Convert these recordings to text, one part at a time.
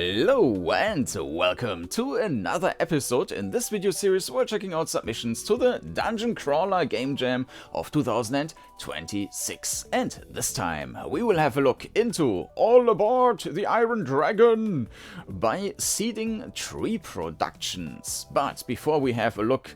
Hello and welcome to another episode. In this video series we're checking out submissions to the DungeonCrawler GameJam of 2026. And this time we will have a look into All Aboard the Iron Dragon by Ceding Tree Productions. But before we have a look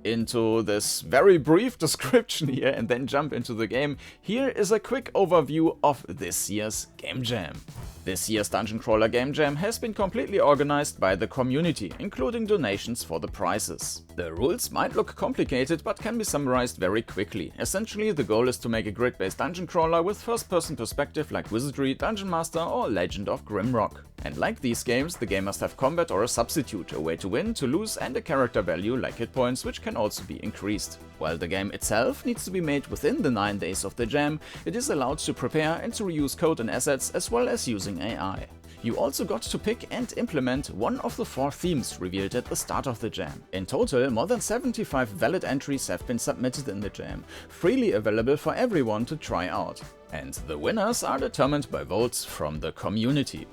into this very brief description here and then jump into the game, here is a quick overview of this year's Game Jam. This year's DungeonCrawler GameJam has been completely organized by the community, including donations for the prizes. The rules might look complicated, but can be summarized very quickly. Essentially, the goal is to make a grid-based dungeon crawler with first-person perspective like Wizardry, Dungeon Master or Legend of Grimrock. And like these games, the game must have combat or a substitute, a way to win, to lose, and a character value like hit points, which can also be increased. While the game itself needs to be made within the 9 days of the jam, it is allowed to prepare and to reuse code and assets as well as using AI. You also got to pick and implement one of the 4 themes revealed at the start of the jam. In total, more than 75 valid entries have been submitted in the jam, freely available for everyone to try out. And the winners are determined by votes from the community.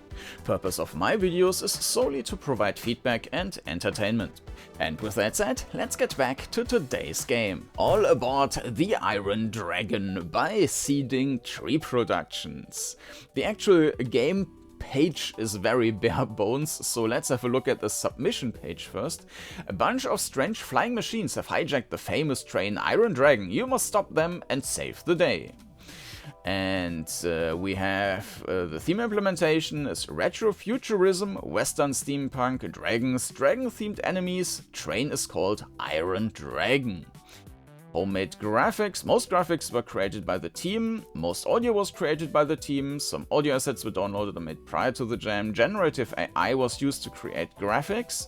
Purpose of my videos is solely to provide feedback and entertainment. And with that said, let's get back to today's game. All Aboard the Iron Dragon by Ceding Tree Productions. The actual game page is very bare bones, so let's have a look at the submission page first. A bunch of strange flying machines have hijacked the famous train Iron Dragon. You must stop them and save the day. And we have the theme implementation is retrofuturism, western steampunk, dragons, dragon-themed enemies. Train is called Iron Dragon. Homemade graphics. Most graphics were created by the team. Most audio was created by the team. Some audio assets were downloaded and made prior to the jam. Generative AI was used to create graphics.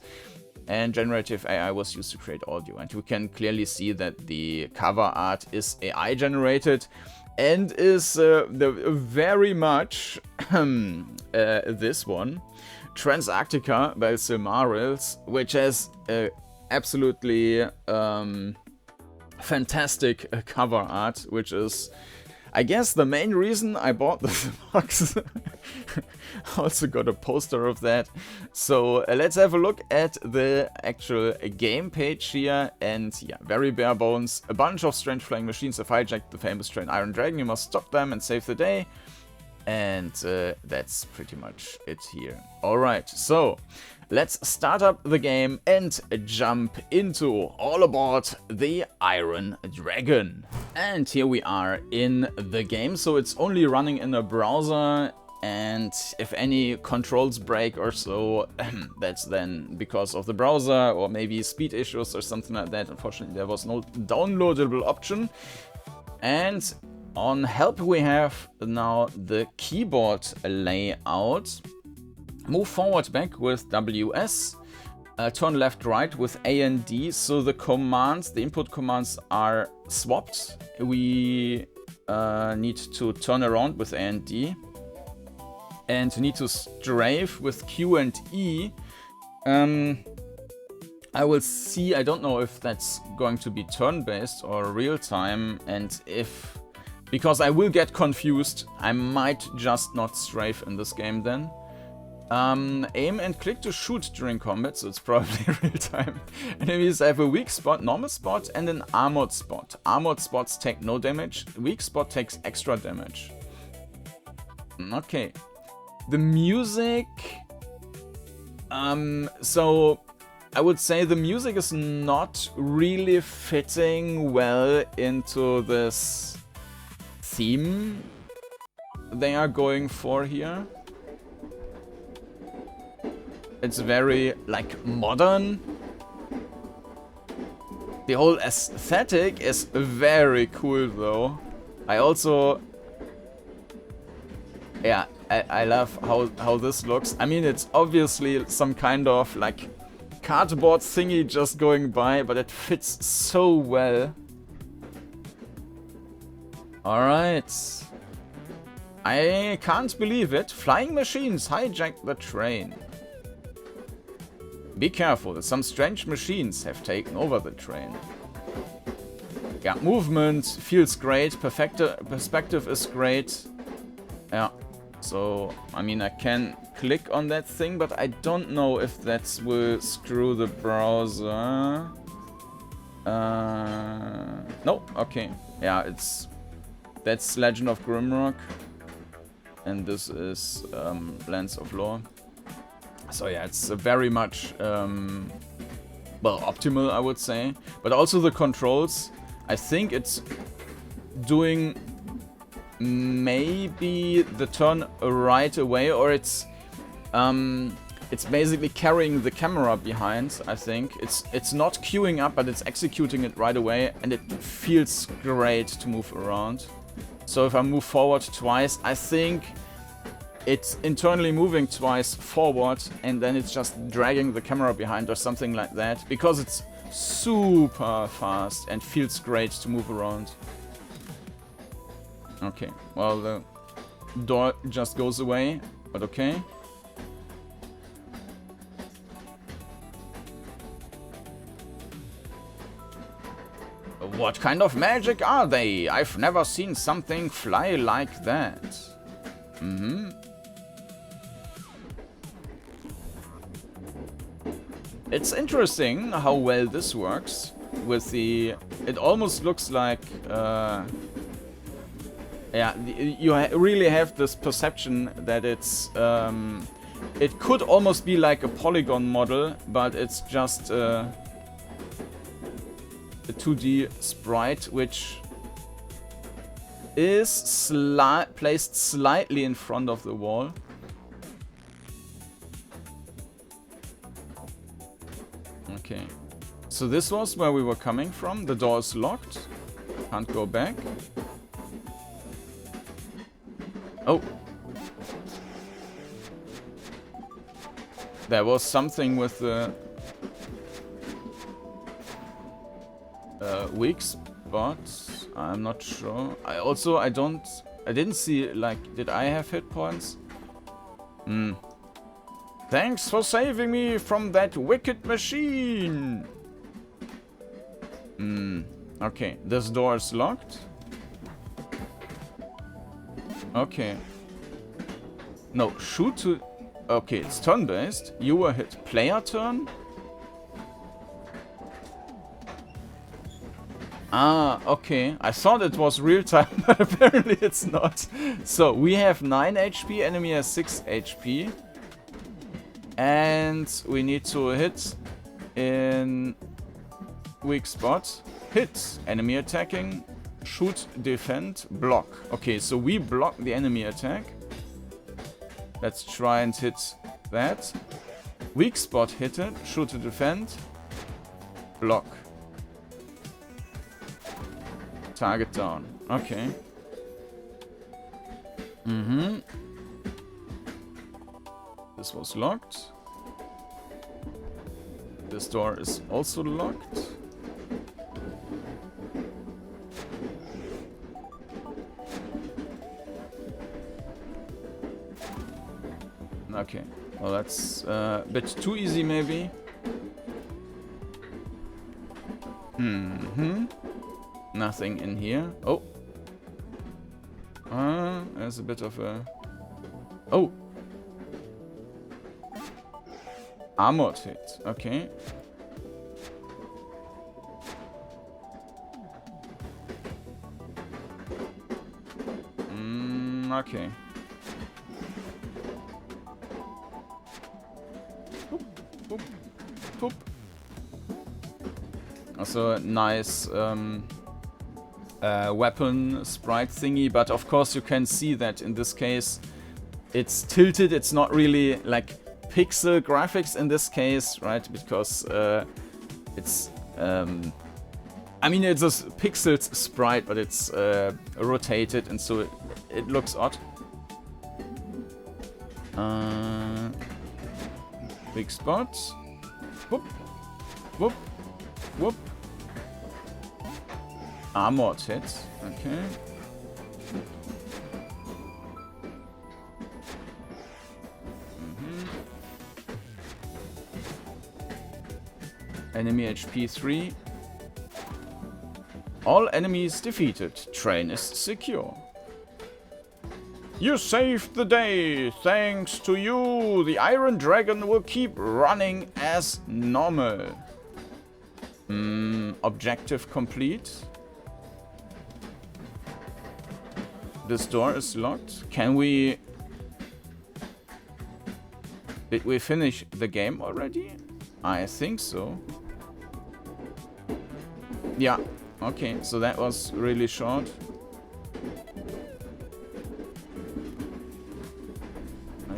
And generative AI was used to create audio. And you can clearly see that the cover art is AI generated. And is very much this one, Transarctica by Silmarils, which has absolutely fantastic cover art, which is, I guess, the main reason I bought this box. Also got a poster of that. So let's have a look at the actual game page here. And yeah, very bare bones. A bunch of strange flying machines have hijacked the famous train Iron Dragon. You must stop them and save the day. And that's pretty much it here. Alright, so let's start up the game and jump into All Aboard the Iron Dragon. And here we are in the game, so it's only running in a browser, and if any controls break or so, that's then because of the browser or maybe speed issues or something like that. Unfortunately, there was no downloadable option. And on help we have now the keyboard layout. Move forward back with WS, turn left right with A and D, so the commands, the input commands are swapped. We need to turn around with A and D, and need to strafe with Q and E. I will see, I don't know if that's going to be turn-based or real-time, and if, because I will get confused, I might just not strafe in this game then. Aim and click to shoot during combat, so it's probably real time. Enemies have a weak spot, normal spot, and an armored spot. Armored spots take no damage, weak spot takes extra damage. Okay. The music... so I would say the music is not really fitting well into this theme they are going for here. It's very, like, modern. The whole aesthetic is very cool, though. I also... yeah, I love how this looks. I mean, it's obviously some kind of, like, cardboard thingy just going by, but it fits so well. Alright. I can't believe it. Flying machines hijacked the train. Be careful, some strange machines have taken over the train. Yeah, movement feels great, perspective is great. Yeah, So, I mean, I can click on that thing, but I don't know if that will screw the browser. No, okay. Yeah, that's Legend of Grimrock. And this is Lands of Lore. So yeah, it's very much, well, optimal, I would say. But also the controls, I think it's doing maybe the turn right away, or it's basically carrying the camera behind, I think. It's not queuing up, but it's executing it right away, and it feels great to move around. So if I move forward twice, I think it's internally moving twice forward, and then it's just dragging the camera behind or something like that, because it's super fast and feels great to move around. Okay, well, the door just goes away, but okay. What kind of magic are they? I've never seen something fly like that. Mm-hmm. It's interesting how well this works with the... It almost looks like... yeah, you really have this perception that it's... it could almost be like a polygon model, but it's just... a 2D sprite, which is placed slightly in front of the wall. Okay, so this was where we were coming from. The door is locked. Can't go back. Oh. There was something with the... weak spot. I'm not sure. I didn't see, like, did I have hit points? Thanks for saving me from that wicked machine. Okay, this door is locked. Okay. No, shoot to... Okay, it's turn-based. You were hit. Player turn? Ah, okay. I thought it was real time, but apparently it's not. So, we have 9 HP, enemy has 6 HP. And we need to hit in weak spot. Hit, enemy attacking, shoot, defend, block. Okay, so we block the enemy attack. Let's try and hit that. Weak spot, hit it, shoot to defend, block. Target down. Okay. This was locked. This door is also locked. Okay. Well, that's a bit too easy, maybe. Nothing in here. Oh. There's a bit of a... Oh. Armored hit. Okay. Okay. Boop, boop, boop. Also a nice weapon sprite thingy, but of course you can see that in this case it's tilted. It's not really like pixel graphics in this case, right? Because it's I mean, it's a pixeled sprite, but it's rotated, and so it looks odd. Big spot. Whoop, whoop, whoop. Armored hit. Okay. Enemy HP 3. All enemies defeated. Train is secure. You saved the day. Thanks to you, the Iron Dragon will keep running as normal. Objective complete. This door is locked. Can we... Did we finish the game already? I think so. Yeah. Okay, so that was really short.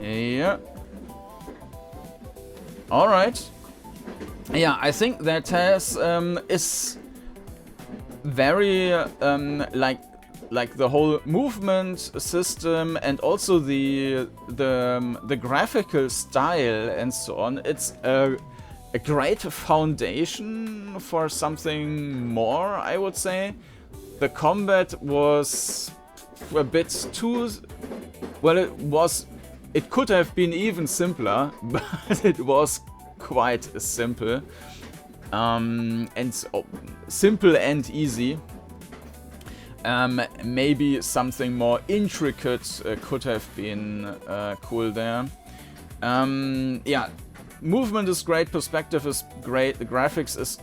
Yeah. Alright. Yeah, I think that has is very like the whole movement system and also the graphical style and so on. It's a great foundation for something more, I would say. The combat was a bit too... Well, it could have been even simpler, but it was quite simple. Simple and easy. Maybe something more intricate could have been cool there. Yeah, movement is great, perspective is great, the graphics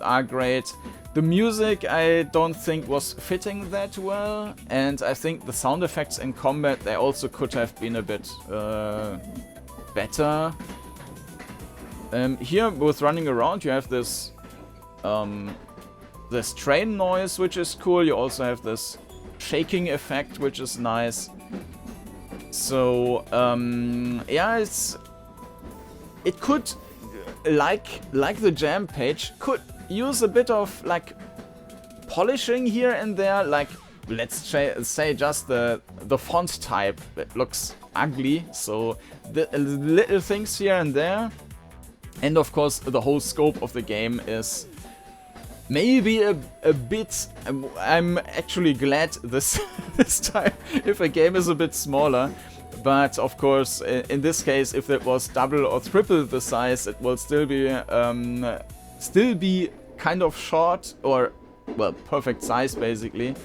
are great. The music I don't think was fitting that well, and I think the sound effects in combat, they also could have been a bit better. Here, with running around, you have this this train noise, which is cool. You also have this shaking effect, which is nice. So yeah, it could, like the jam page, could use a bit of like polishing here and there. Like, let's say just the font type, it looks ugly. So the little things here and there. And of course, the whole scope of the game is maybe a bit... I'm actually glad this time if a game is a bit smaller. But of course, in this case, if it was double or triple the size, it will still be kind of short, or, well, perfect size basically.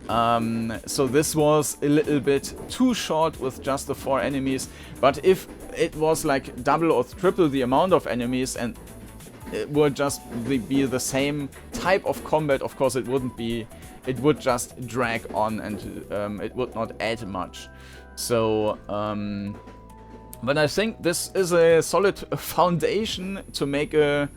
So this was a little bit too short with just the 4 enemies. But if it was like double or triple the amount of enemies and it would just be the same type of combat, of course it wouldn't be, it would just drag on and it would not add much. So, but I think this is a solid foundation to make a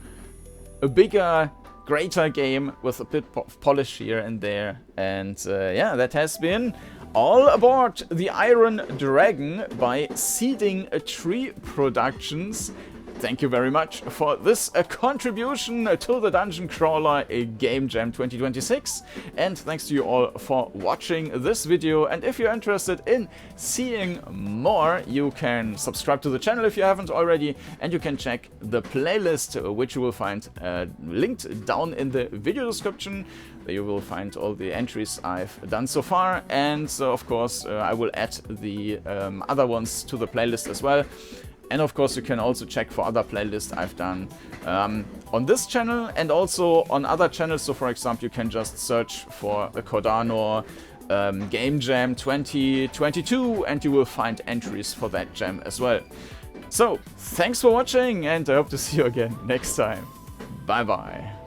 bigger, greater game with a bit of polish here and there. And yeah, that has been All Aboard the Iron Dragon by Ceding Tree Productions. Thank you very much for this contribution to the Dungeon Crawler Game Jam 2026. And thanks to you all for watching this video. And if you're interested in seeing more, you can subscribe to the channel if you haven't already. And you can check the playlist, which you will find linked down in the video description. There you will find all the entries I've done so far. And of course, I will add the other ones to the playlist as well. And of course, you can also check for other playlists I've done on this channel and also on other channels. So for example, you can just search for the Kordanor Game Jam 2022 and you will find entries for that jam as well. So thanks for watching and I hope to see you again next time. Bye bye.